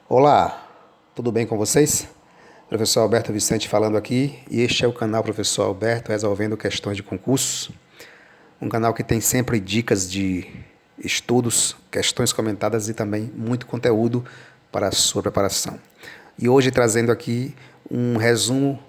Olá, tudo bem com vocês? Professor Alberto Vicente falando aqui, e este é o canal Professor Alberto Resolvendo Questões de Concurso, um canal que tem sempre dicas de estudos, questões comentadas e também muito conteúdo para a sua preparação. E hoje trazendo aqui um resumo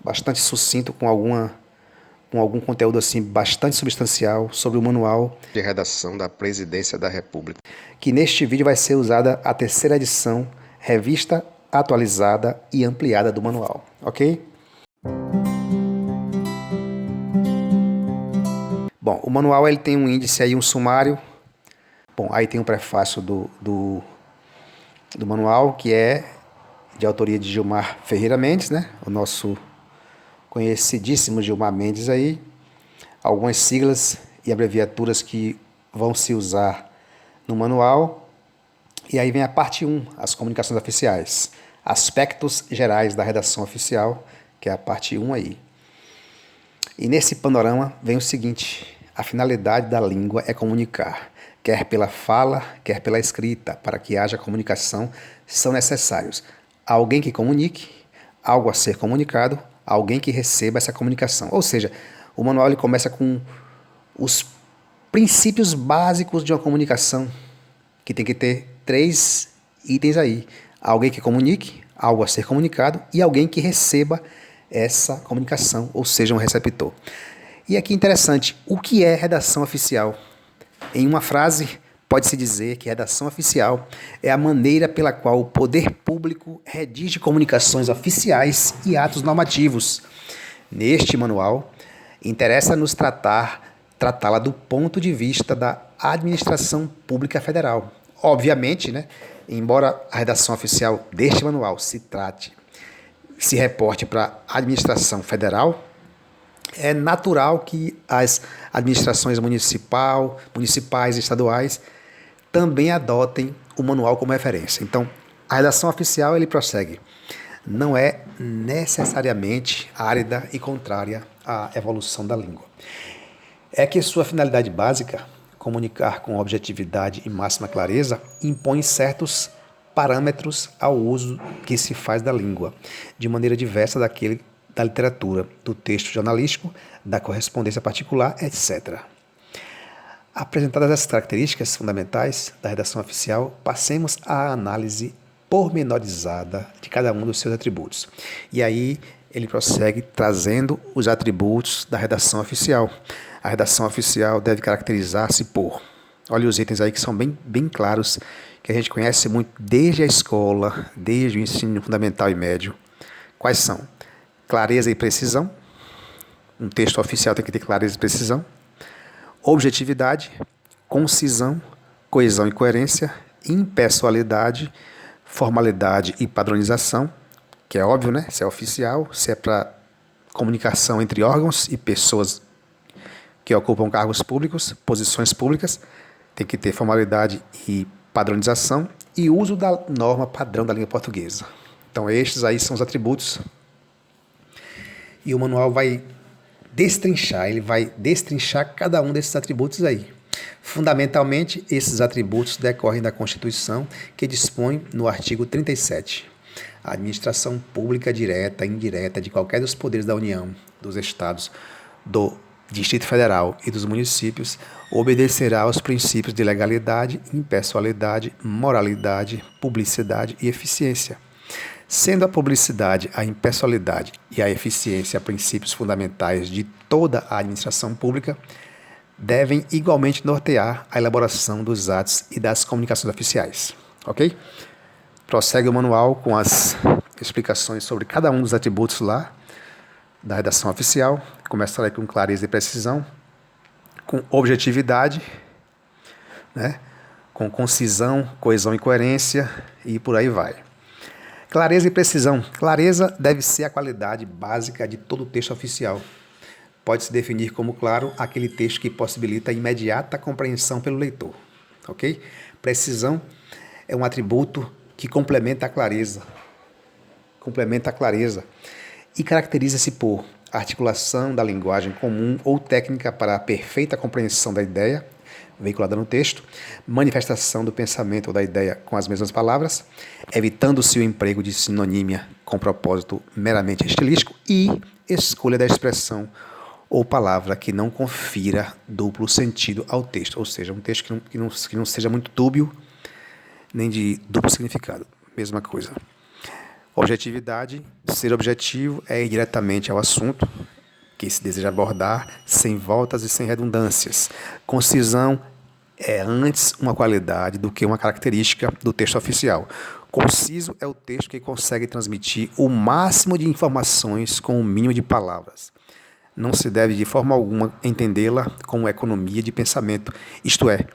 bastante sucinto com algum conteúdo assim bastante substancial sobre o Manual de Redação da Presidência da República, que neste vídeo vai ser usada a terceira edição, revista atualizada e ampliada do manual, ok? Bom, o manual ele tem um índice aí, um sumário. Bom, aí tem um prefácio do manual, que é de autoria de Gilmar Ferreira Mendes, né? O nosso conhecidíssimo Gilmar Mendes aí. Algumas siglas e abreviaturas que vão se usar no manual. E aí vem a parte 1, as comunicações oficiais. Aspectos gerais da redação oficial, que é a parte 1 aí. E nesse panorama vem o seguinte: a finalidade da língua é comunicar. Quer pela fala, quer pela escrita. Para que haja comunicação, são necessários alguém que comunique, algo a ser comunicado, alguém que receba essa comunicação. Ou seja, o manual ele começa com os princípios básicos de uma comunicação, que tem que ter 3 itens aí: alguém que comunique, algo a ser comunicado e alguém que receba essa comunicação, ou seja, um receptor. E aqui interessante, o que é redação oficial? Em uma frase, pode-se dizer que redação oficial é a maneira pela qual o poder público redige comunicações oficiais e atos normativos. Neste manual, interessa-nos tratá-la do ponto de vista da administração pública federal. Obviamente, né, embora a redação oficial deste manual se reporte para a administração federal, é natural que as administrações municipais e estaduais também adotem o manual como referência. Então, a redação oficial ele prossegue. Não é necessariamente árida e contrária à evolução da língua. É que sua finalidade básica, comunicar com objetividade e máxima clareza, impõe certos parâmetros ao uso que se faz da língua, de maneira diversa daquele da literatura, do texto jornalístico, da correspondência particular, etc. Apresentadas as características fundamentais da redação oficial, passemos à análise pormenorizada de cada um dos seus atributos. E aí ele prossegue trazendo os atributos da redação oficial. A redação oficial deve caracterizar-se por... Olha os itens aí que são bem claros, que a gente conhece muito desde a escola, desde o ensino fundamental e médio. Quais são? Clareza e precisão. Um texto oficial tem que ter clareza e precisão. Objetividade, concisão, coesão e coerência, impessoalidade, formalidade e padronização, que é óbvio, né? Se é oficial, se é para comunicação entre órgãos e pessoas que ocupam cargos públicos, posições públicas, tem que ter formalidade e padronização e uso da norma padrão da língua portuguesa. Então, estes aí são os atributos. E o manual vai destrinchar cada um desses atributos aí. Fundamentalmente, esses atributos decorrem da Constituição, que dispõe no artigo 37. A administração pública direta e indireta de qualquer dos poderes da União, dos Estados, do Distrito Federal e dos municípios obedecerá aos princípios de legalidade, impessoalidade, moralidade, publicidade e eficiência. Sendo a publicidade, a impessoalidade e a eficiência princípios fundamentais de toda a administração pública, devem igualmente nortear a elaboração dos atos e das comunicações oficiais. Ok? Prossegue o manual com as explicações sobre cada um dos atributos lá da redação oficial. Começará com clareza e precisão, com objetividade, né? Com concisão, coesão e coerência e por aí vai. Clareza e precisão. Clareza deve ser a qualidade básica de todo texto oficial. Pode-se definir como claro aquele texto que possibilita a imediata compreensão pelo leitor. Ok? Precisão é um atributo que complementa a clareza. E caracteriza-se por articulação da linguagem comum ou técnica para a perfeita compreensão da ideia, veiculada no texto, manifestação do pensamento ou da ideia com as mesmas palavras, evitando-se o emprego de sinonímia com propósito meramente estilístico e escolha da expressão ou palavra que não confira duplo sentido ao texto, ou seja, um texto que não seja muito dúbio, nem de duplo significado. Mesma coisa. Objetividade, ser objetivo é ir diretamente ao assunto que se deseja abordar, sem voltas e sem redundâncias. Concisão é antes uma qualidade do que uma característica do texto oficial. Conciso é o texto que consegue transmitir o máximo de informações com o mínimo de palavras. Não se deve de forma alguma entendê-la como economia de pensamento, isto é,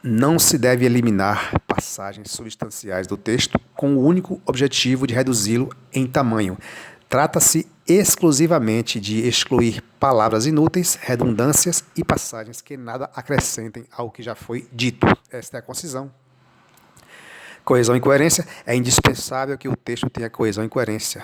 não se deve eliminar passagens substanciais do texto com o único objetivo de reduzi-lo em tamanho. Trata-se exclusivamente de excluir palavras inúteis, redundâncias e passagens que nada acrescentem ao que já foi dito. Esta é a concisão. Coesão e coerência. É indispensável que o texto tenha coesão e coerência.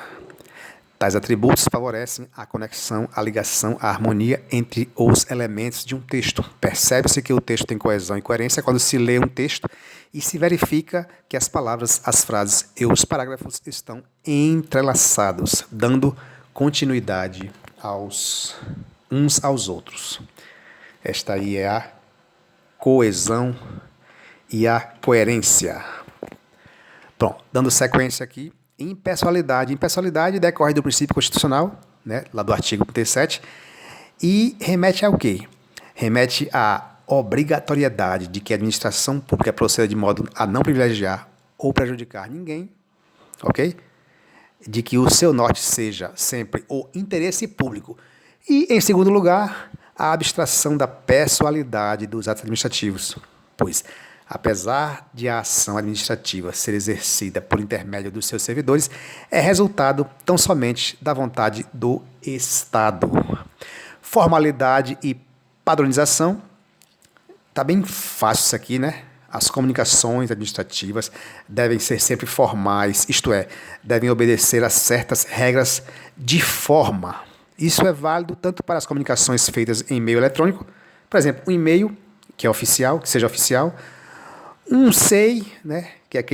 Tais atributos favorecem a conexão, a ligação, a harmonia entre os elementos de um texto. Percebe-se que o texto tem coesão e coerência quando se lê um texto e se verifica que as palavras, as frases e os parágrafos estão entrelaçados, dando continuidade uns aos outros. Esta aí é a coesão e a coerência. Pronto, dando sequência aqui. Impessoalidade. Impessoalidade decorre do princípio constitucional, né, lá do artigo 37, e remete ao quê? Remete à obrigatoriedade de que a administração pública proceda de modo a não privilegiar ou prejudicar ninguém, ok? De que o seu norte seja sempre o interesse público. E, em segundo lugar, a abstração da pessoalidade dos atos administrativos, pois apesar de a ação administrativa ser exercida por intermédio dos seus servidores, é resultado tão somente da vontade do Estado. Formalidade e padronização. Está bem fácil isso aqui, né? As comunicações administrativas devem ser sempre formais, isto é, devem obedecer a certas regras de forma. Isso é válido tanto para as comunicações feitas em meio eletrônico, por exemplo, um e-mail, que é oficial, que seja oficial, um SEI, né, que é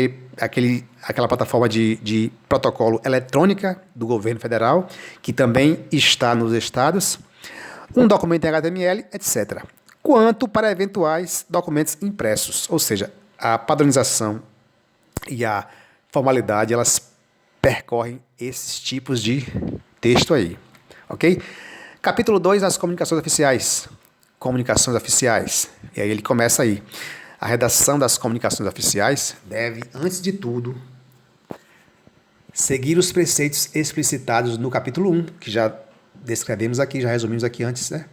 aquela plataforma de protocolo eletrônica do governo federal, que também está nos estados, um documento em HTML, etc. Quanto para eventuais documentos impressos, ou seja, a padronização e a formalidade, elas percorrem esses tipos de texto aí, ok? Capítulo 2, as comunicações oficiais. Comunicações oficiais, e aí ele começa aí. A redação das comunicações oficiais deve, antes de tudo, seguir os preceitos explicitados no capítulo 1, que já descrevemos aqui, já resumimos aqui antes, né?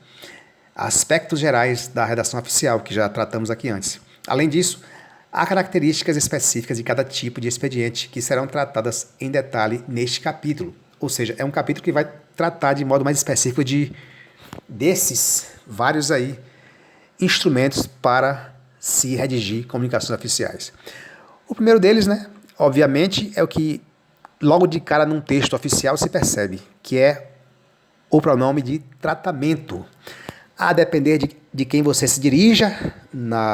Aspectos gerais da redação oficial, que já tratamos aqui antes. Além disso, há características específicas de cada tipo de expediente que serão tratadas em detalhe neste capítulo. Ou seja, é um capítulo que vai tratar de modo mais específico desses vários aí instrumentos para se redigir comunicações oficiais. O primeiro deles, né, obviamente, é o que logo de cara num texto oficial se percebe, que é o pronome de tratamento. A depender de quem você se dirija no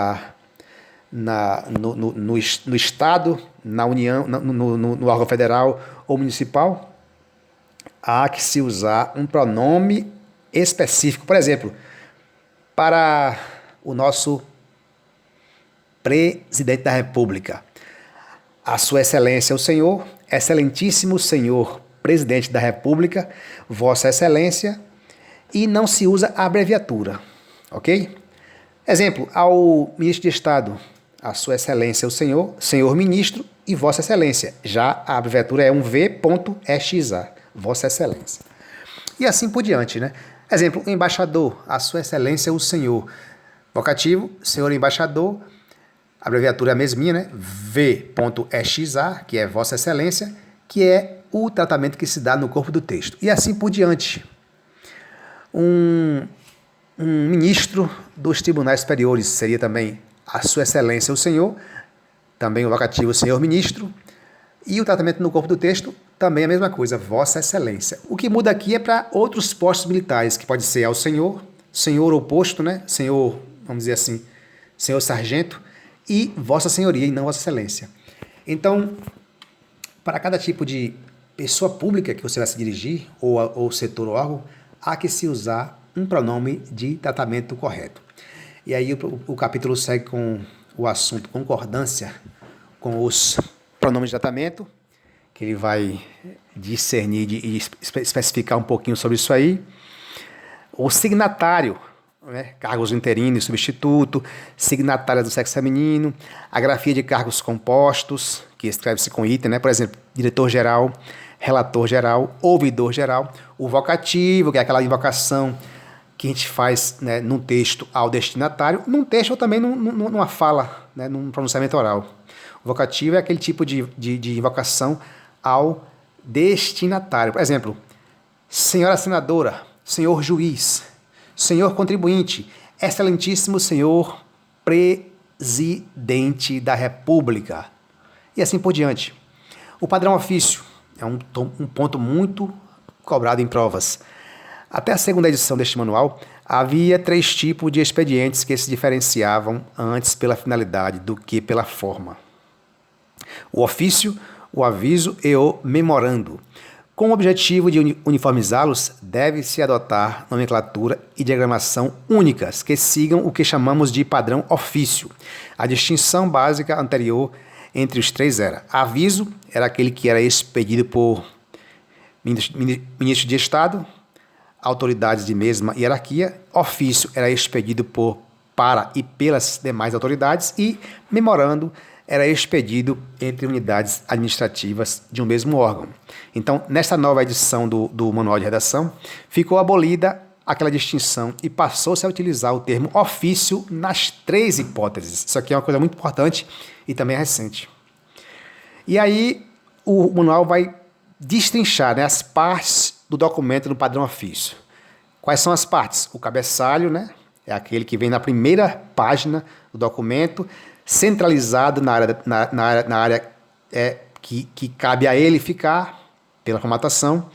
Estado, na União, no órgão federal ou municipal, há que se usar um pronome específico. Por exemplo, para o nosso Presidente da República, a Sua Excelência o Senhor, Excelentíssimo Senhor Presidente da República, Vossa Excelência, e não se usa a abreviatura, ok? Exemplo, ao Ministro de Estado, a Sua Excelência o Senhor, Senhor Ministro e Vossa Excelência. Já a abreviatura é um V.EXA, Vossa Excelência. E assim por diante, né? Exemplo, o embaixador, a Sua Excelência o Senhor. Vocativo, Senhor Embaixador, a abreviatura é a mesminha, né? V.EXA, que é Vossa Excelência, que é o tratamento que se dá no corpo do texto. E assim por diante. Um ministro dos tribunais superiores seria também a Sua Excelência o Senhor, também o vocativo Senhor Ministro, e o tratamento no corpo do texto também a mesma coisa, Vossa Excelência. O que muda aqui é para outros postos militares, que pode ser ao Senhor, Senhor ou posto, né? Senhor vamos dizer assim, senhor sargento, e vossa senhoria e não vossa excelência. Então, para cada tipo de pessoa pública que você vai se dirigir, ou setor ou órgão, há que se usar um pronome de tratamento correto. E aí o capítulo segue com o assunto concordância com os pronomes de tratamento, que ele vai discernir e especificar um pouquinho sobre isso aí. O signatário, né, cargos interino e substituto, signatária do sexo feminino, a grafia de cargos compostos, que escreve-se com item, né? Por exemplo, diretor-geral, relator-geral, ouvidor-geral, o vocativo, que é aquela invocação que a gente faz, né, num texto ao destinatário, num texto ou também numa fala, né, num pronunciamento oral. O vocativo é aquele tipo de invocação ao destinatário. Por exemplo, senhora senadora, senhor juiz, senhor contribuinte, excelentíssimo senhor presidente da República. E assim por diante. O padrão ofício é um ponto muito cobrado em provas. Até a segunda edição deste manual, havia 3 tipos de expedientes que se diferenciavam antes pela finalidade do que pela forma: o ofício, o aviso e o memorando. Com o objetivo de uniformizá-los, deve-se adotar nomenclatura e diagramação únicas que sigam o que chamamos de padrão ofício. A distinção básica anterior entre os 3 era: aviso era aquele que era expedido por ministro de Estado, autoridades de mesma hierarquia; ofício era expedido para e pelas demais autoridades; e memorando era expedido entre unidades administrativas de um mesmo órgão. Então, nesta nova edição do Manual de Redação, ficou abolida aquela distinção e passou-se a utilizar o termo ofício nas 3 hipóteses. Isso aqui é uma coisa muito importante e também é recente. E aí, o manual vai destrinchar, né, as partes do documento no padrão ofício. Quais são as partes? O cabeçalho, né, é aquele que vem na primeira página do documento, centralizado na área que cabe a ele ficar, pela formatação.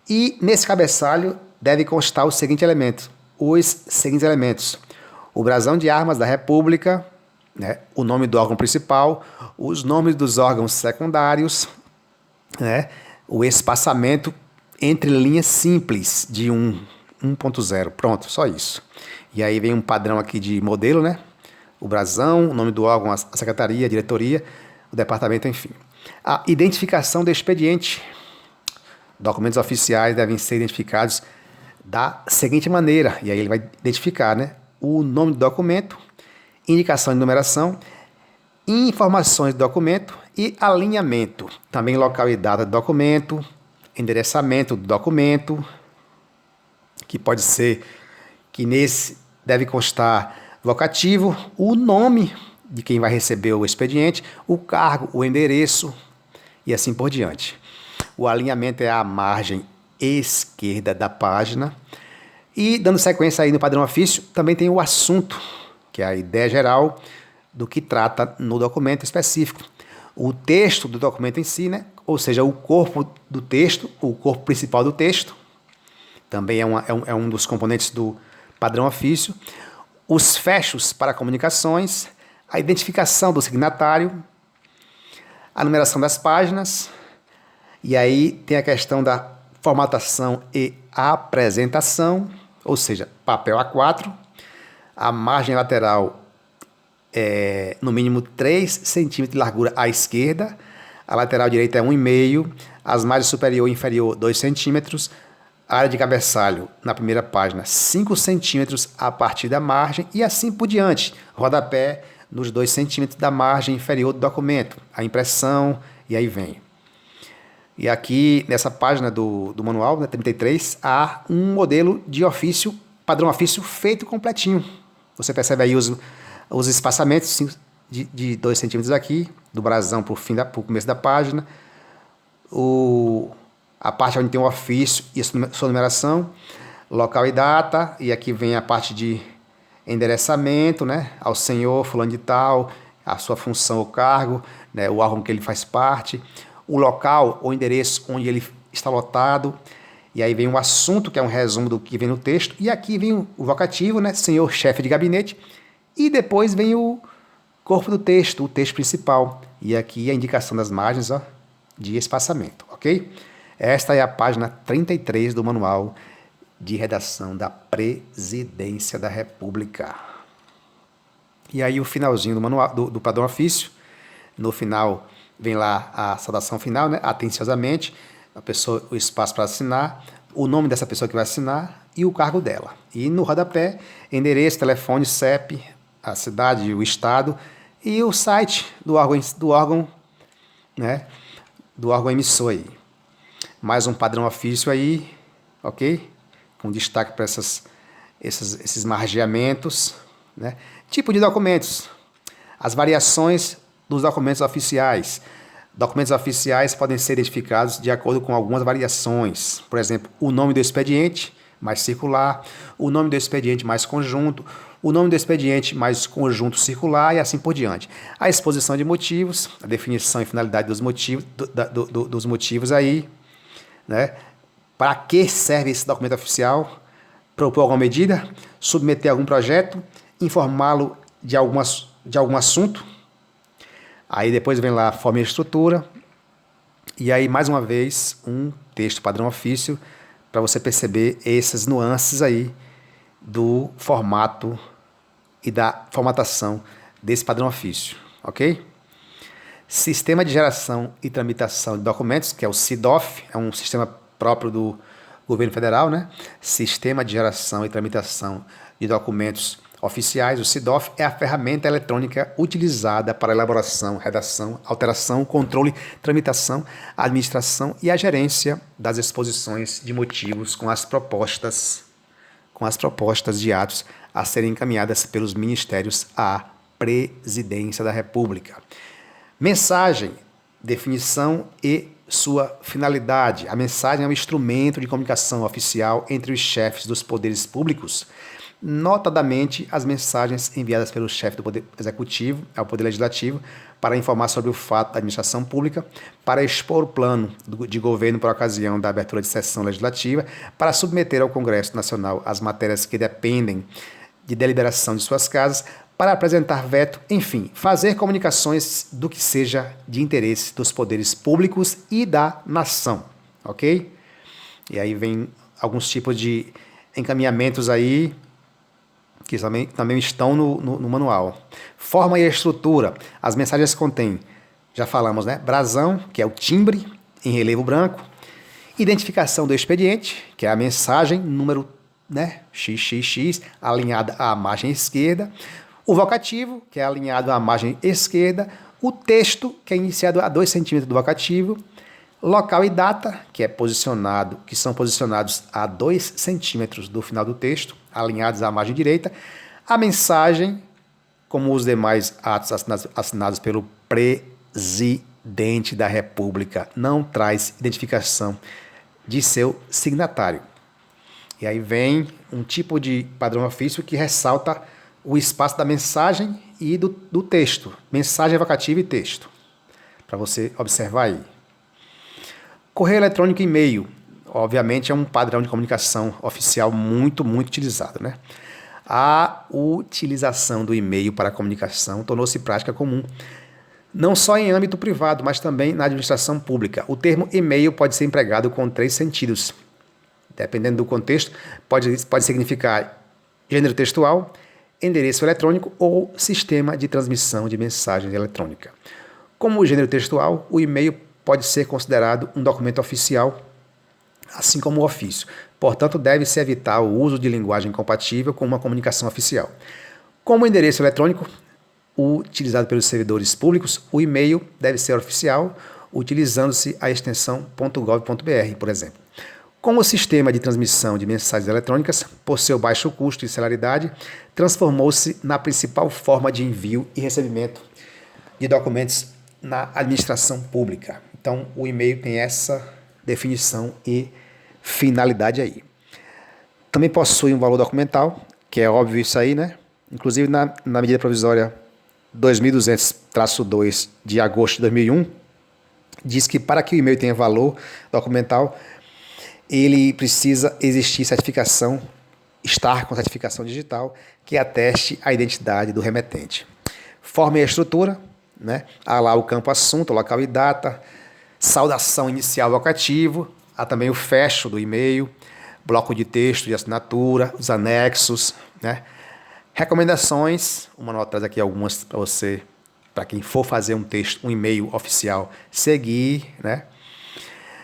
E nesse cabeçalho deve constar os seguintes elementos: o brasão de armas da República, né, o nome do órgão principal, os nomes dos órgãos secundários, né, o espaçamento entre linhas simples de 1.0. Pronto, só isso. E aí vem um padrão aqui de modelo, né? O brasão, o nome do órgão, a secretaria, a diretoria, o departamento, enfim. A identificação do expediente. Documentos oficiais devem ser identificados da seguinte maneira, e aí ele vai identificar, né, o nome do documento, indicação de numeração, informações do documento e alinhamento. Também local e data do documento, endereçamento do documento, que pode ser que nesse deve constar vocativo, o nome de quem vai receber o expediente, o cargo, o endereço e assim por diante. O alinhamento é a margem esquerda da página. E dando sequência aí no padrão ofício, também tem o assunto, que é a ideia geral do que trata no documento específico. O texto do documento em si, né? Ou seja, o corpo do texto, o corpo principal do texto, também é um dos componentes do padrão ofício. Os fechos para comunicações, a identificação do signatário, a numeração das páginas, e aí tem a questão da formatação e apresentação, ou seja, papel A4, a margem lateral é no mínimo 3 centímetros de largura à esquerda, a lateral direita é 1,5, as margens superior e inferior 2 centímetros, a área de cabeçalho, na primeira página, 5 centímetros a partir da margem e assim por diante. Rodapé nos 2 centímetros da margem inferior do documento. A impressão e aí vem. E aqui, nessa página do manual, né, 33, há um modelo de ofício, padrão ofício feito completinho. Você percebe aí os espaçamentos de 2 centímetros aqui, do brasão para o começo da página. A parte onde tem o ofício e a sua numeração, local e data, e aqui vem a parte de endereçamento, né, ao senhor fulano de tal, a sua função ou cargo, né, o órgão que ele faz parte, o local ou endereço onde ele está lotado, E aí vem o assunto, que é um resumo do que vem no texto. E aqui vem o vocativo, né? Senhor chefe de gabinete. E depois vem o corpo do texto, o texto principal. E aqui a indicação das margens, ó, de espaçamento, ok? Esta é a página 33 do Manual de Redação da Presidência da República. E aí o finalzinho do manual, do padrão ofício. No final vem lá a saudação final, né? Atenciosamente, a pessoa, o espaço para assinar, o nome dessa pessoa que vai assinar e o cargo dela. E no rodapé, endereço, telefone, CEP, a cidade, o estado e o site do órgão, né? Do órgão emissor aí. Mais um padrão ofício aí, ok? Com destaque para esses margeamentos, né? Tipo de documentos, as variações dos documentos oficiais. Documentos oficiais podem ser identificados de acordo com algumas variações. Por exemplo, o nome do expediente mais circular, o nome do expediente mais conjunto, o nome do expediente mais conjunto circular e assim por diante. A exposição de motivos, a definição e finalidade dos motivos, dos motivos aí, né? Para que serve esse documento oficial? Propor alguma medida? Submeter algum projeto? Informá-lo de algum assunto? Aí depois vem lá a forma e a estrutura. E aí, mais uma vez, um texto padrão ofício para você perceber essas nuances aí do formato e da formatação desse padrão ofício, ok? Sistema de geração e tramitação de documentos, que é o SIDOF, é um sistema próprio do governo federal, né? Sistema de geração e tramitação de documentos oficiais, o SIDOF, é a ferramenta eletrônica utilizada para a elaboração, redação, alteração, controle, tramitação, administração e a gerência das exposições de motivos com as propostas de atos a serem encaminhadas pelos ministérios à Presidência da República. Mensagem, definição e sua finalidade. A mensagem é um instrumento de comunicação oficial entre os chefes dos poderes públicos, notadamente as mensagens enviadas pelo chefe do Poder Executivo ao Poder Legislativo para informar sobre o fato da administração pública, para expor o plano de governo por ocasião da abertura de sessão legislativa, para submeter ao Congresso Nacional as matérias que dependem de deliberação de suas casas, para apresentar veto, enfim, fazer comunicações do que seja de interesse dos poderes públicos e da nação, ok? E aí vem alguns tipos de encaminhamentos aí, que também estão no manual. Forma e estrutura. As mensagens contêm, já falamos, né? Brasão, que é o timbre em relevo branco. Identificação do expediente, que é a mensagem, número, né? XXX, alinhada à margem esquerda. O vocativo, que é alinhado à margem esquerda. O texto, que é iniciado a 2 centímetros do vocativo. Local e data, que são posicionados a 2 centímetros do final do texto, alinhados à margem direita. A mensagem, como os demais atos assinados pelo Presidente da República, não traz identificação de seu signatário. E aí vem um tipo de padrão ofício que ressalta o espaço da mensagem e do texto. Mensagem evocativa e texto, para você observar aí. Correio eletrônico e e-mail, obviamente, é um padrão de comunicação oficial muito, muito utilizado, né? A utilização do e-mail para a comunicação tornou-se prática comum, não só em âmbito privado, mas também na administração pública. O termo e-mail pode ser empregado com 3 sentidos. Dependendo do contexto, pode significar gênero textual, endereço eletrônico ou sistema de transmissão de mensagem eletrônica. Como gênero textual, o e-mail pode ser considerado um documento oficial, assim como o ofício. Portanto, deve-se evitar o uso de linguagem compatível com uma comunicação oficial. Como endereço eletrônico utilizado pelos servidores públicos, o e-mail deve ser oficial, utilizando-se a extensão .gov.br, por exemplo. Como o sistema de transmissão de mensagens eletrônicas, por seu baixo custo e celeridade, transformou-se na principal forma de envio e recebimento de documentos na administração pública. Então, o e-mail tem essa definição e finalidade aí. Também possui um valor documental, que é óbvio isso aí, né? Inclusive, na medida provisória 2200-2 de agosto de 2001, diz que para que o e-mail tenha valor documental, ele precisa existir certificação, estar com certificação digital que ateste a identidade do remetente. Forma e estrutura, né? Há lá o campo assunto, local e data, saudação inicial vocativo, há também o fecho do e-mail, bloco de texto de assinatura, os anexos, né? Recomendações, o manual traz aqui algumas para você, para quem for fazer um texto, um e-mail oficial, seguir, né?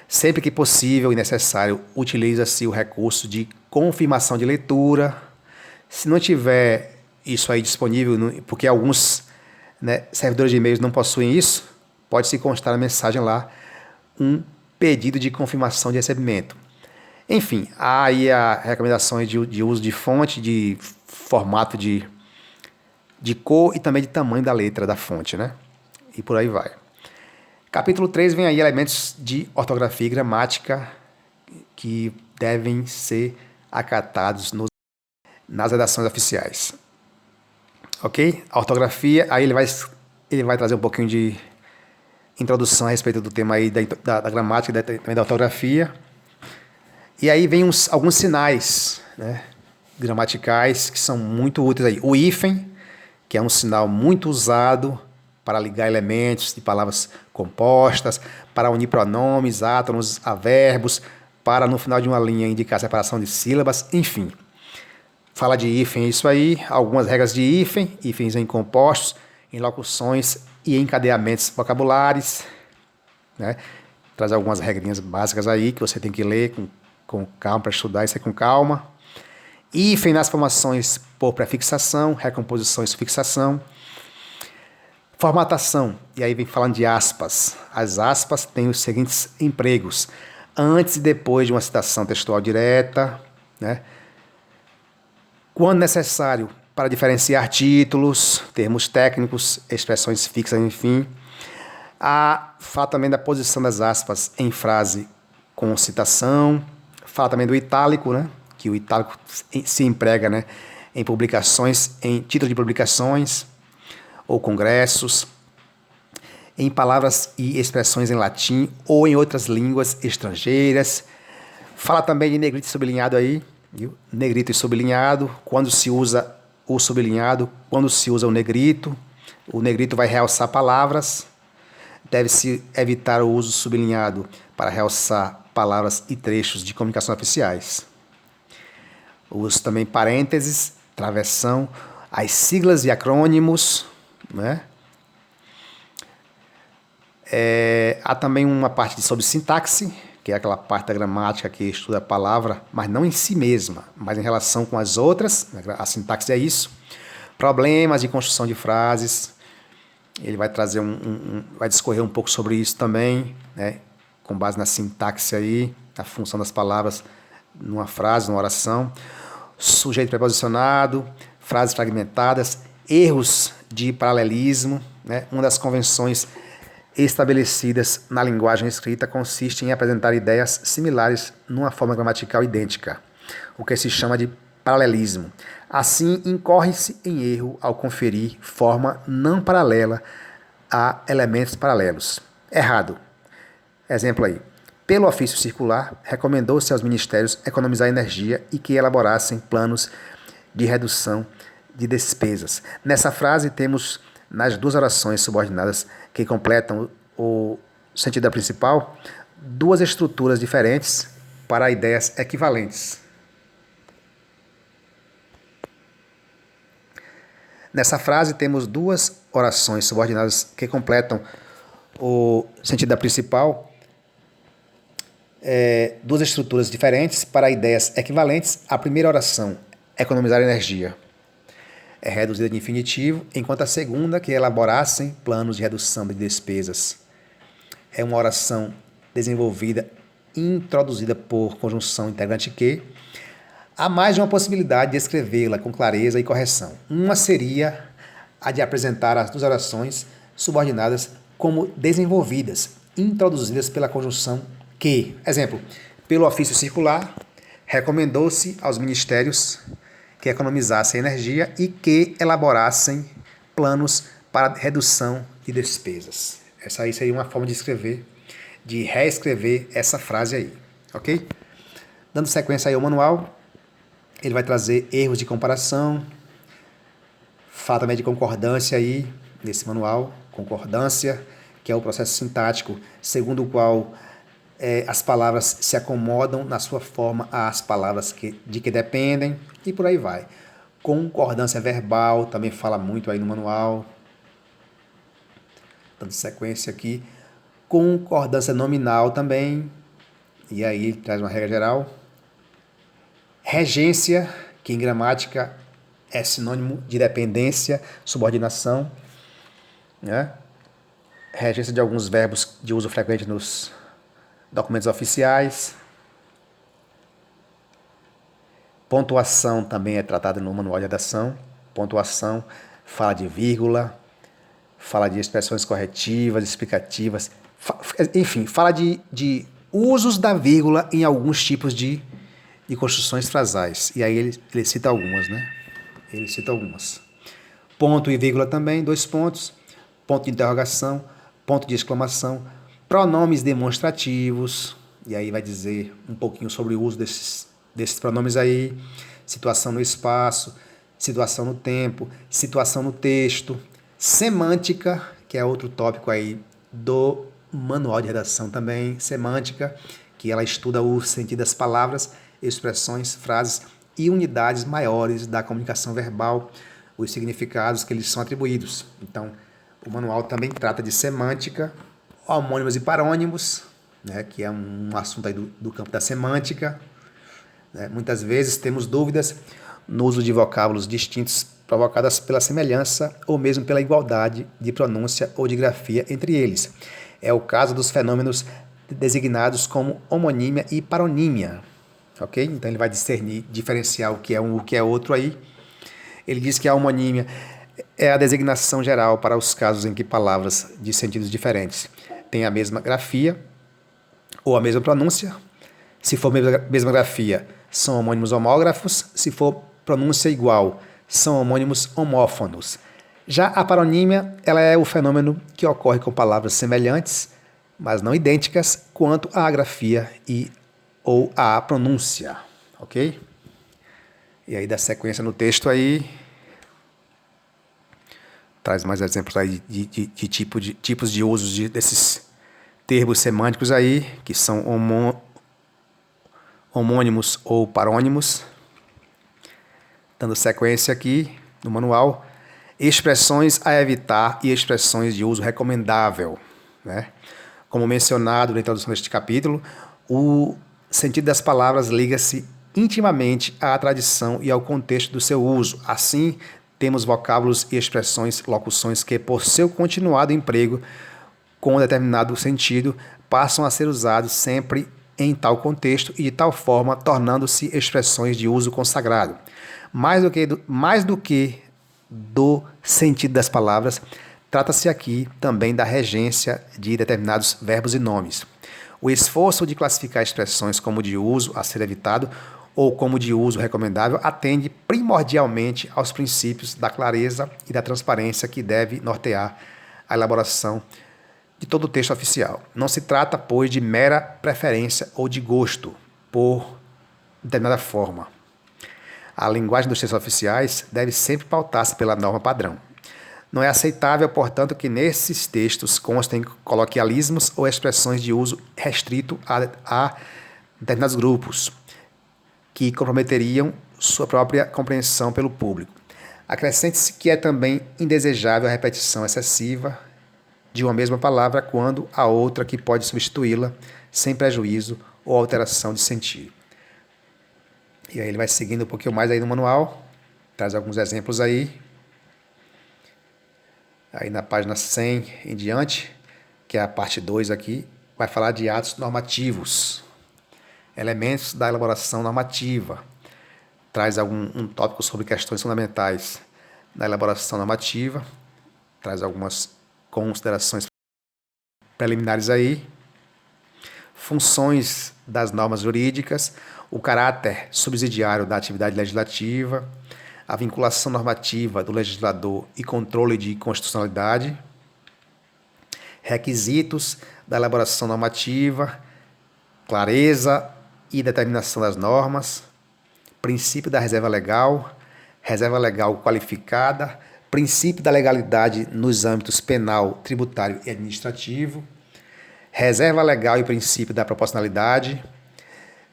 Sempre que possível e necessário, utiliza-se o recurso de confirmação de leitura. Se não tiver isso aí disponível, porque alguns, né, servidores de e-mails não possuem isso, pode-se constar na mensagem lá um pedido de confirmação de recebimento. Enfim, há aí as recomendações de uso de fonte, de formato de cor e também de tamanho da letra da fonte, né? E por aí vai. Capítulo 3 vem aí elementos de ortografia e gramática que devem ser acatados nas redações oficiais. Ok? A ortografia, aí ele vai trazer um pouquinho de introdução a respeito do tema aí da gramática e também da ortografia. E aí vem alguns sinais, né, gramaticais que são muito úteis aí. O hífen, que é um sinal muito usado para ligar elementos de palavras compostas, para unir pronomes, átonos a verbos, para no final de uma linha indicar a separação de sílabas, enfim. Fala de hífen, isso aí, algumas regras de hífen, hífens em compostos, em locuções e encadeamentos vocabulares, né? Traz algumas regrinhas básicas aí que você tem que ler com calma, para estudar isso aí com calma. Hífen nas formações por prefixação, recomposição e sufixação. Formatação, e aí vem falando de aspas. As aspas têm os seguintes empregos: antes e depois de uma citação textual direta, né? Quando necessário, para diferenciar títulos, termos técnicos, expressões fixas, enfim. Fala também da posição das aspas em frase com citação. Fala também do itálico, né? Que o itálico se emprega, né, em publicações, em títulos de publicações ou congressos, em palavras e expressões em latim ou em outras línguas estrangeiras. Fala também de negrito e sublinhado aí, viu? Negrito e sublinhado, quando se usa o sublinhado, quando se usa o negrito vai realçar palavras. Deve-se evitar o uso sublinhado para realçar palavras e trechos de comunicação oficiais. Uso também parênteses, travessão, as siglas e acrônimos, né? Há também uma parte sobre sintaxe, que é aquela parte da gramática que estuda a palavra, mas não em si mesma, mas em relação com as outras. A sintaxe é isso. Problemas de construção de frases. Ele vai trazer vai discorrer um pouco sobre isso também, né? Com base na sintaxe aí, a função das palavras numa frase, numa oração. Sujeito preposicionado, frases fragmentadas, erros de paralelismo, né? Uma das convenções estabelecidas na linguagem escrita consiste em apresentar ideias similares numa forma gramatical idêntica, o que se chama de paralelismo. Assim, incorre-se em erro ao conferir forma não paralela a elementos paralelos. Errado. Exemplo aí. Pelo ofício circular, recomendou-se aos ministérios economizar energia e que elaborassem planos de redução de despesas. Nessa frase, temos nas duas orações subordinadas que completam o sentido da principal, duas estruturas diferentes para ideias equivalentes. Nessa frase, temos duas orações subordinadas que completam o sentido da principal, duas estruturas diferentes para ideias equivalentes. A primeira oração, economizar energia, é reduzida de infinitivo, enquanto a segunda, que elaborassem planos de redução de despesas, é uma oração desenvolvida, introduzida por conjunção integrante que. Há mais de uma possibilidade de escrevê-la com clareza e correção. Uma seria a de apresentar as duas orações subordinadas como desenvolvidas, introduzidas pela conjunção que. Exemplo, pelo ofício circular, recomendou-se aos ministérios que economizassem energia e que elaborassem planos para redução de despesas. Essa aí seria uma forma de escrever, de reescrever essa frase aí, ok? Dando sequência aí ao manual, ele vai trazer erros de comparação, fala também de concordância aí nesse manual, concordância, que é o processo sintático, segundo o qual as palavras se acomodam na sua forma às palavras de que dependem, e por aí vai. Concordância verbal, também fala muito aí no manual. Dando sequência aqui. Concordância nominal também, e aí ele traz uma regra geral. Regência, que em gramática é sinônimo de dependência, subordinação, né? Regência de alguns verbos de uso frequente nos documentos oficiais. Pontuação também é tratada no manual de redação. Pontuação fala de vírgula, fala de expressões corretivas, explicativas, enfim, fala de usos da vírgula em alguns tipos de construções frasais. E aí ele cita algumas, né? Ele cita algumas. Ponto e vírgula também, 2 pontos. Ponto de interrogação, ponto de exclamação, pronomes demonstrativos, e aí vai dizer um pouquinho sobre o uso desses pronomes aí, situação no espaço, situação no tempo, situação no texto, semântica, que é outro tópico aí do manual de redação também, semântica, que ela estuda o sentido das palavras, expressões, frases e unidades maiores da comunicação verbal, os significados que eles são atribuídos. Então, o manual também trata de semântica, homônimos e parônimos, né, que é um assunto aí do campo da semântica. Né? Muitas vezes temos dúvidas no uso de vocábulos distintos provocadas pela semelhança ou mesmo pela igualdade de pronúncia ou de grafia entre eles. É o caso dos fenômenos designados como homonímia e paronímia. Ok? Então ele vai discernir, diferenciar o que é um e o que é outro aí. Ele diz que a homonímia é a designação geral para os casos em que palavras de sentidos diferentes têm a mesma grafia ou a mesma pronúncia. Se for mesma grafia, são homônimos homógrafos. Se for pronúncia igual, são homônimos homófonos. Já a paronímia, ela é o fenômeno que ocorre com palavras semelhantes, mas não idênticas, quanto à grafia ou à pronúncia. Ok? E aí dá sequência no texto aí. Traz mais exemplos aí de tipos de usos desses termos semânticos aí, que são homônimos ou parônimos. Dando sequência aqui no manual. Expressões a evitar e expressões de uso recomendável. Né? Como mencionado na introdução deste capítulo, o sentido das palavras liga-se intimamente à tradição e ao contexto do seu uso. Assim, temos vocábulos e expressões, locuções que, por seu continuado emprego com um determinado sentido, passam a ser usados sempre em tal contexto e de tal forma, tornando-se expressões de uso consagrado. Mais do que do sentido das palavras, trata-se aqui também da regência de determinados verbos e nomes. O esforço de classificar expressões como de uso a ser evitado ou como de uso recomendável atende primordialmente aos princípios da clareza e da transparência que deve nortear a elaboração de todo o texto oficial. Não se trata, pois, de mera preferência ou de gosto por determinada forma. A linguagem dos textos oficiais deve sempre pautar-se pela norma padrão. Não é aceitável, portanto, que nesses textos constem coloquialismos ou expressões de uso restrito a determinados grupos, que comprometeriam sua própria compreensão pelo público. Acrescente-se que é também indesejável a repetição excessiva de uma mesma palavra quando há outra que pode substituí-la sem prejuízo ou alteração de sentido. E aí ele vai seguindo um pouquinho mais aí no manual, traz alguns exemplos aí. Aí na página 100 em diante, que é a parte 2 aqui, vai falar de atos normativos, elementos da elaboração normativa. Traz um tópico sobre questões fundamentais da elaboração normativa, traz algumas considerações preliminares aí. Funções das normas jurídicas, o caráter subsidiário da atividade legislativa, a vinculação normativa do legislador e controle de constitucionalidade, requisitos da elaboração normativa, clareza e determinação das normas, princípio da reserva legal qualificada, princípio da legalidade nos âmbitos penal, tributário e administrativo, reserva legal e princípio da proporcionalidade,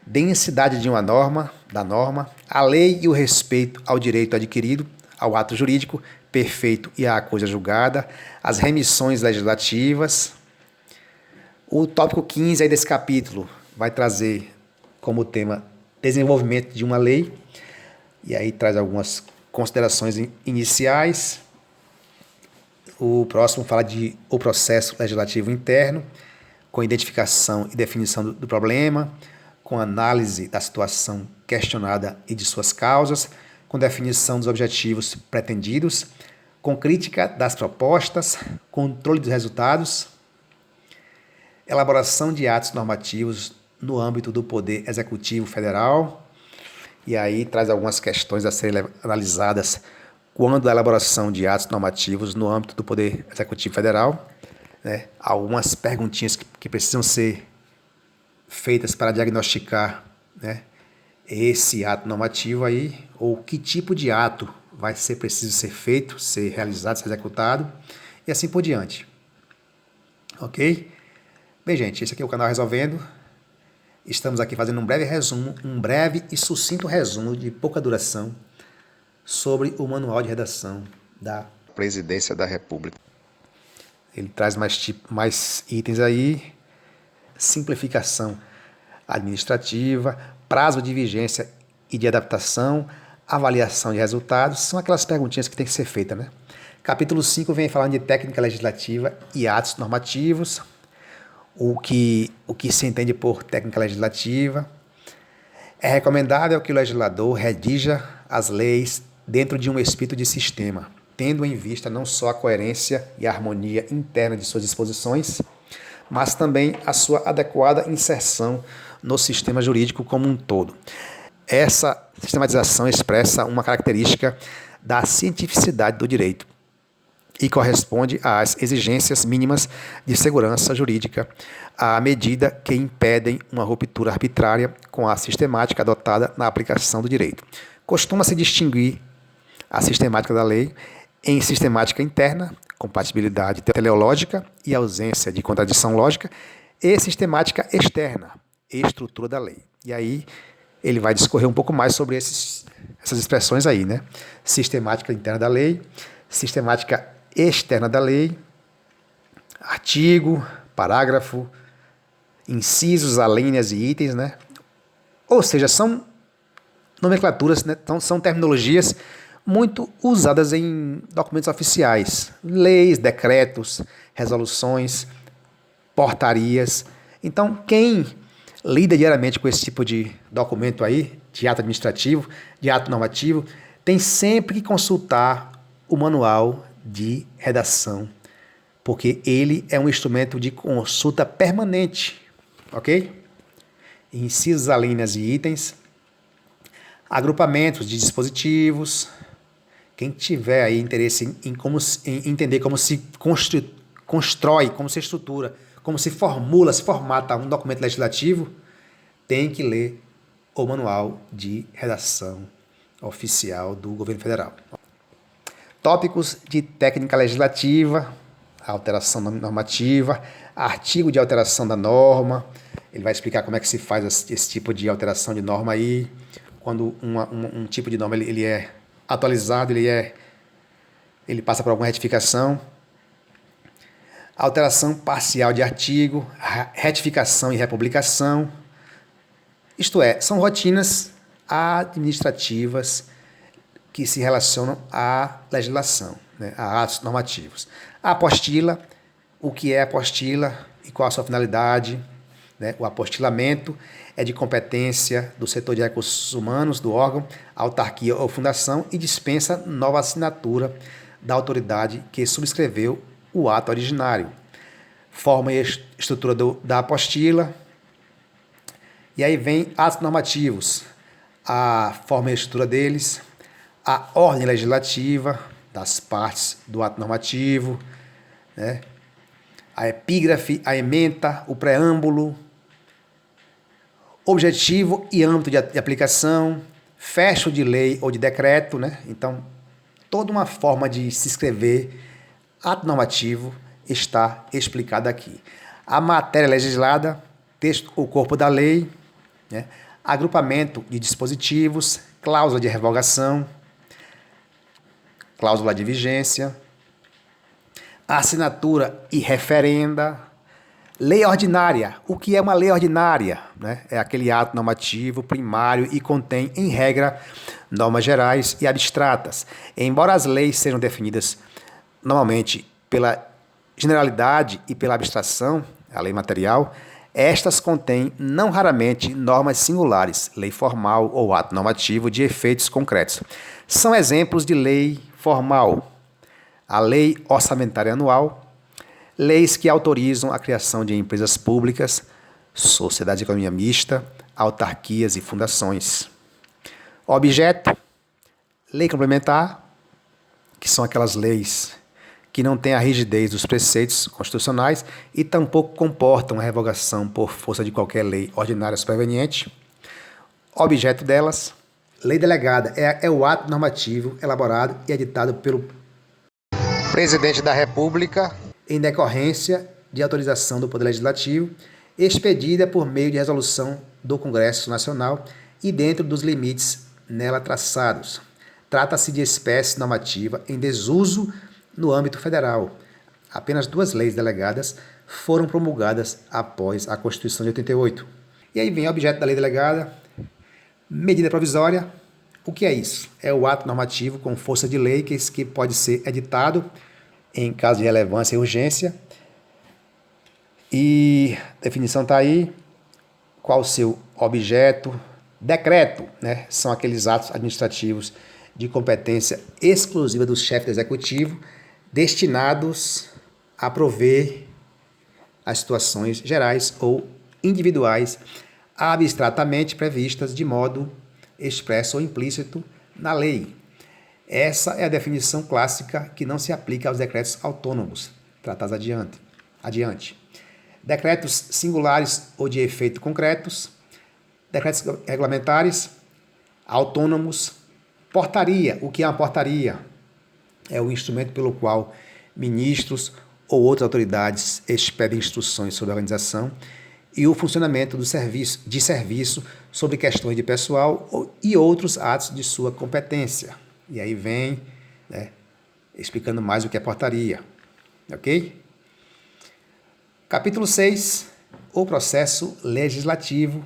densidade de uma norma, a lei e o respeito ao direito adquirido, ao ato jurídico perfeito e à coisa julgada, as remissões legislativas. O tópico 15 aí desse capítulo vai trazer como tema desenvolvimento de uma lei, e aí traz algumas considerações iniciais. O próximo fala de o processo legislativo interno, com identificação e definição do problema, com análise da situação questionada e de suas causas, com definição dos objetivos pretendidos, com crítica das propostas, controle dos resultados, elaboração de atos normativos no âmbito do Poder Executivo Federal, e aí traz algumas questões a serem analisadas quando a elaboração de atos normativos no âmbito do Poder Executivo Federal, né? Algumas perguntinhas que precisam ser feitas para diagnosticar, né, esse ato normativo aí, ou que tipo de ato vai ser preciso ser feito, ser realizado, ser executado, e assim por diante. Ok? Bem, gente, esse aqui é o canal Resolvendo. Estamos aqui fazendo um breve e sucinto resumo de pouca duração sobre o Manual de Redação da Presidência da República. Ele traz mais itens aí: simplificação administrativa, prazo de vigência e de adaptação, avaliação de resultados, são aquelas perguntinhas que tem que ser feitas, né? Capítulo 5 vem falando de técnica legislativa e atos normativos, o que se entende por técnica legislativa. É recomendável que o legislador redija as leis dentro de um espírito de sistema, tendo em vista não só a coerência e a harmonia interna de suas disposições, mas também a sua adequada inserção no sistema jurídico como um todo. Essa sistematização expressa uma característica da cientificidade do direito e corresponde às exigências mínimas de segurança jurídica, à medida que impedem uma ruptura arbitrária com a sistemática adotada na aplicação do direito. Costuma-se distinguir a sistemática da lei em sistemática interna, compatibilidade teleológica e ausência de contradição lógica, e sistemática externa, estrutura da lei. E aí ele vai discorrer um pouco mais sobre essas expressões aí, né? Sistemática interna da lei, sistemática externa da lei, artigo, parágrafo, incisos, alíneas e itens, né? Ou seja, são nomenclaturas, né? Então, são terminologias muito usadas em documentos oficiais, leis, decretos, resoluções, portarias. Então, quem lida diariamente com esse tipo de documento aí, de ato administrativo, de ato normativo, tem sempre que consultar o manual de redação, porque ele é um instrumento de consulta permanente, ok? Incisos, alíneas e itens, agrupamentos de dispositivos. Quem tiver aí interesse em entender como se constrói, como se estrutura, como se formula, se formata um documento legislativo, tem que ler o manual de redação oficial do governo federal. Tópicos de técnica legislativa, alteração normativa, artigo de alteração da norma. Ele vai explicar como é que se faz esse tipo de alteração de norma aí. Quando um tipo de norma ele é atualizado, ele passa por alguma retificação. Alteração parcial de artigo, retificação e republicação. Isto é, são rotinas administrativas que se relacionam à legislação, né, a atos normativos. A apostila, o que é apostila e qual a sua finalidade, né? O apostilamento é de competência do setor de recursos humanos, do órgão, autarquia ou fundação, e dispensa nova assinatura da autoridade que subscreveu o ato originário. Forma e estrutura da apostila. E aí vem atos normativos, a forma e estrutura deles, a ordem legislativa das partes do ato normativo, né? A epígrafe, a ementa, o preâmbulo, objetivo e âmbito de aplicação, fecho de lei ou de decreto, né? Então, toda uma forma de se escrever ato normativo está explicada aqui. A matéria legislada, texto ou corpo da lei, né? Agrupamento de dispositivos, cláusula de revogação, cláusula de vigência, assinatura e referenda, lei ordinária. O que é uma lei ordinária? Né? É aquele ato normativo primário e contém, em regra, normas gerais e abstratas. Embora as leis sejam definidas normalmente pela generalidade e pela abstração, a lei material, estas contêm, não raramente, normas singulares, lei formal ou ato normativo de efeitos concretos. São exemplos de lei formal: a Lei Orçamentária Anual, leis que autorizam a criação de empresas públicas, sociedades de economia mista, autarquias e fundações. Objeto: lei complementar, que são aquelas leis que não têm a rigidez dos preceitos constitucionais e tampouco comportam a revogação por força de qualquer lei ordinária superveniente. Objeto delas: lei delegada é o ato normativo elaborado e editado pelo Presidente da República em decorrência de autorização do Poder Legislativo, expedida por meio de resolução do Congresso Nacional e dentro dos limites nela traçados. Trata-se de espécie normativa em desuso no âmbito federal. Apenas 2 leis delegadas foram promulgadas após a Constituição de 88. E aí vem o objeto da lei delegada, medida provisória. O que é isso? É o ato normativo com força de lei que pode ser editado em caso de relevância e urgência. E a definição está aí. Qual o seu objeto? Decreto, né? São aqueles atos administrativos de competência exclusiva do chefe do executivo, destinados a prover as situações gerais ou individuais abstratamente previstas de modo expresso ou implícito na lei. Essa é a definição clássica que não se aplica aos decretos autônomos, tratados adiante. Decretos singulares ou de efeito concretos, decretos regulamentares, autônomos, portaria. O que é uma portaria? É o instrumento pelo qual ministros ou outras autoridades expedem instruções sobre a organização e o funcionamento de serviço sobre questões de pessoal e outros atos de sua competência. E aí vem, né, explicando mais o que é portaria. Ok? Capítulo 6, o processo legislativo,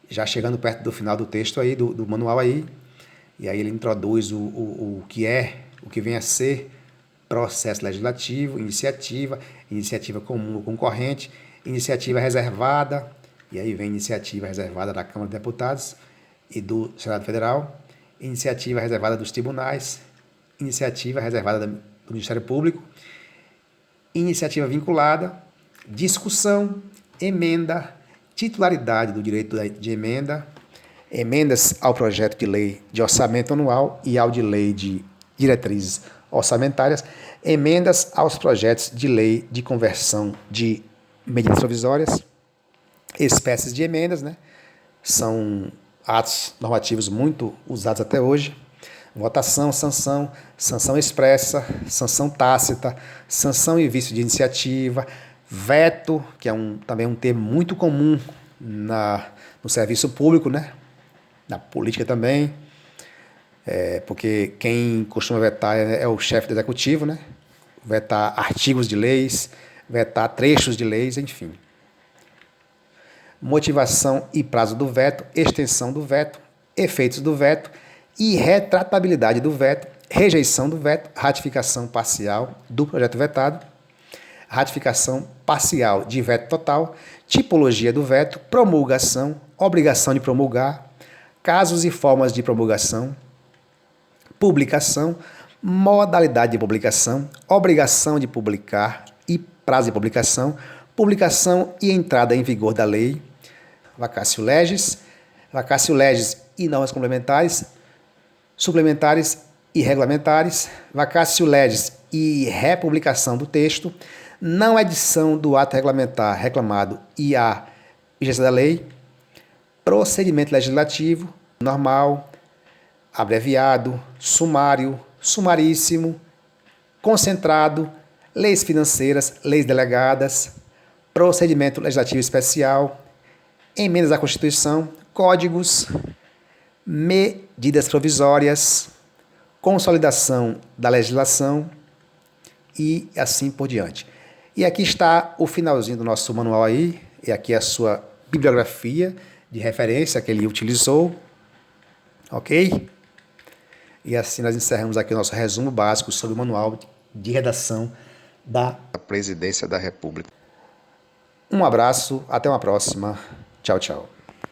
já chegando perto do final do texto aí, do manual aí, e aí ele introduz o que vem a ser processo legislativo, iniciativa comum ou concorrente, iniciativa reservada, e aí vem iniciativa reservada da Câmara de Deputados e do Senado Federal, iniciativa reservada dos tribunais, iniciativa reservada do Ministério Público, iniciativa vinculada, discussão, emenda, titularidade do direito de emenda, emendas ao projeto de lei de orçamento anual e ao de lei de diretrizes orçamentárias, emendas aos projetos de lei de conversão de medidas provisórias, espécies de emendas, né? São atos normativos muito usados até hoje: votação, sanção expressa, sanção tácita, sanção e vício de iniciativa, veto, que é também um termo muito comum no serviço público, né? Na política também, porque quem costuma vetar é o chefe do executivo, né? Vetar artigos de leis, vetar trechos de leis, enfim. Motivação e prazo do veto, extensão do veto, efeitos do veto, irretratabilidade do veto, rejeição do veto, ratificação parcial do projeto vetado, ratificação parcial de veto total, tipologia do veto, promulgação, obrigação de promulgar, casos e formas de promulgação, publicação, modalidade de publicação, obrigação de publicar e prazo de publicação, publicação e entrada em vigor da lei, vacatio legis e normas complementares, suplementares e regulamentares, vacatio legis e republicação do texto, não edição do ato regulamentar reclamado e a vigência da lei, procedimento legislativo, normal, abreviado, sumário, sumaríssimo, concentrado, leis financeiras, leis delegadas, procedimento legislativo especial, emendas à Constituição, códigos, medidas provisórias, consolidação da legislação e assim por diante. E aqui está o finalzinho do nosso manual aí, e aqui a sua bibliografia de referência que ele utilizou, ok? E assim nós encerramos aqui o nosso resumo básico sobre o manual de redação da Presidência da República. Um abraço, até uma próxima. Tchau, tchau.